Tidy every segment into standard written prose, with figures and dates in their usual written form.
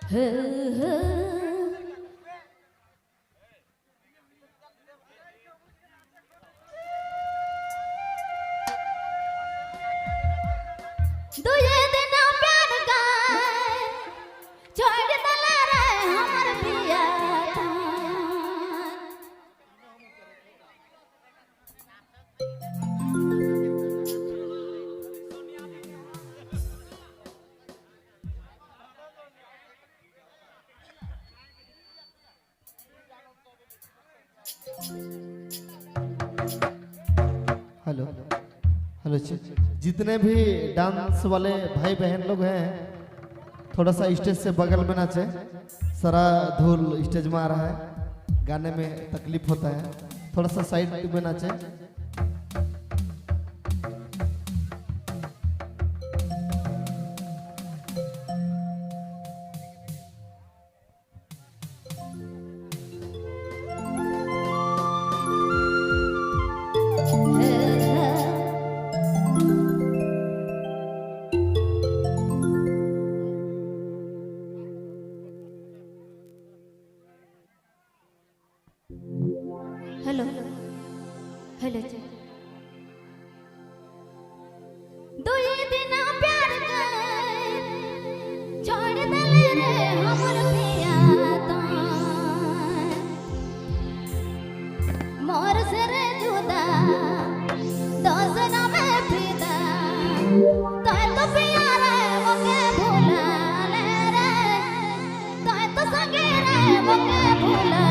तुझे देना प्यार का छोड़ दला रे हमर पिया हेलो हेलो जितने भी डांस वाले भाई बहन लोग हैं थोड़ा सा स्टेज से बगल में नाचे। सारा धूल स्टेज में आ रहा है, गाने में तकलीफ होता है, थोड़ा सा साइड में नाचे। हेलो हेलो दुई दिन प्यार कर छोड़ दले रे हमर पिया मोर से रे जुदा दोसरा में फिदा तोय तो पिया रे मके भूला ले रे तोय तो संगे रे मके भूला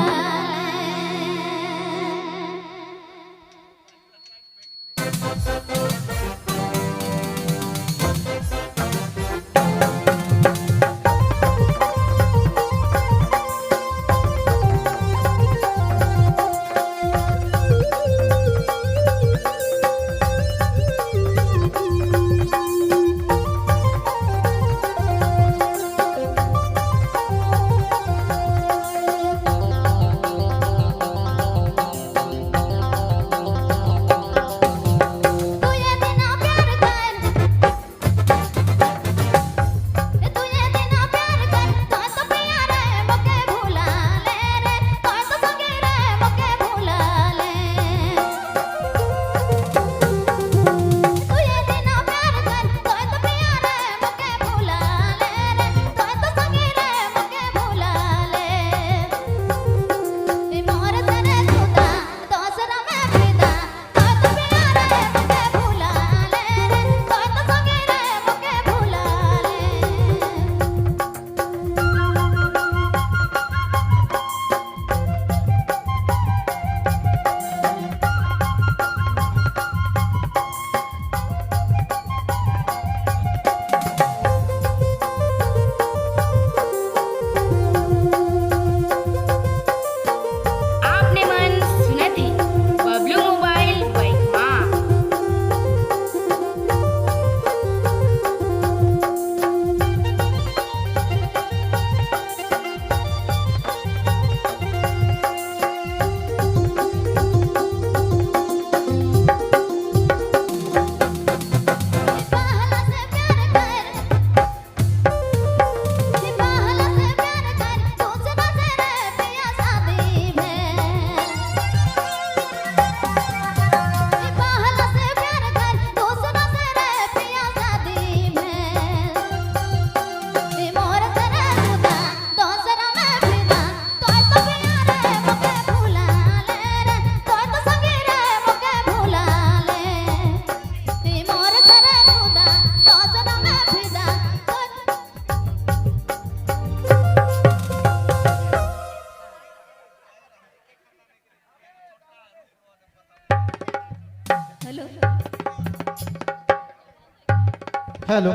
हेलो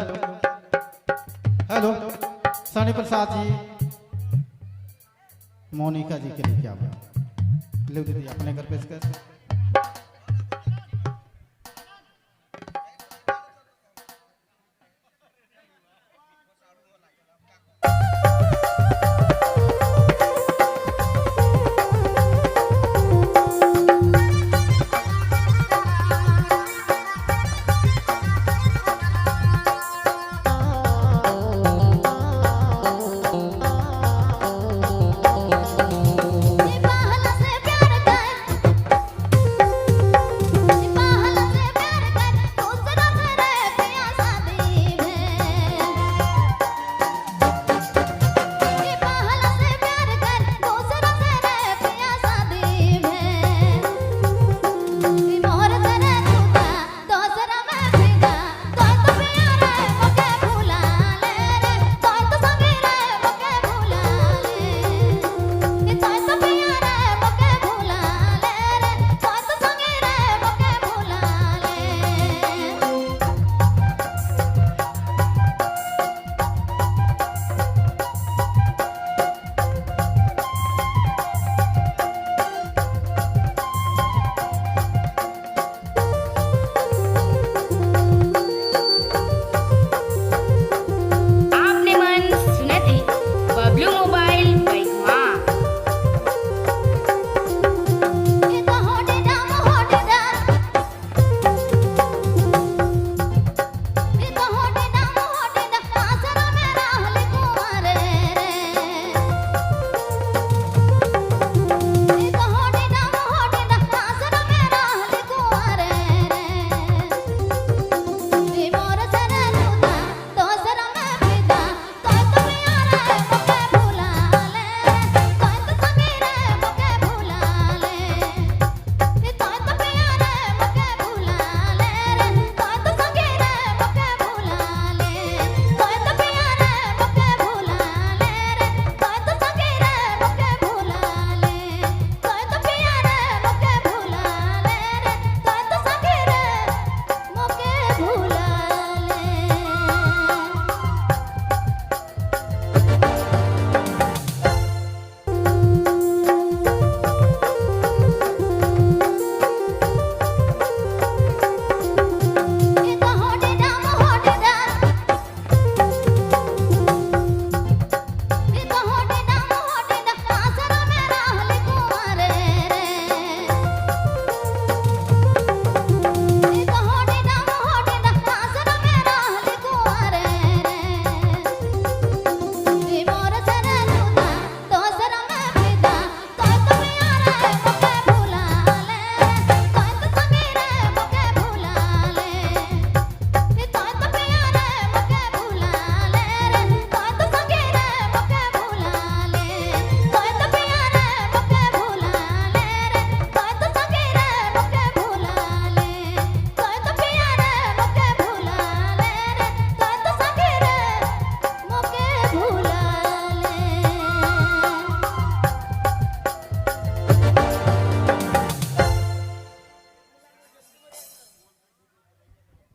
हेलो सनी प्रसाद जी, मोनिका जी के लिए क्या बात ले दीदी अपने घर पेशकश।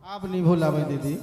आप नहीं भूलावे दीदी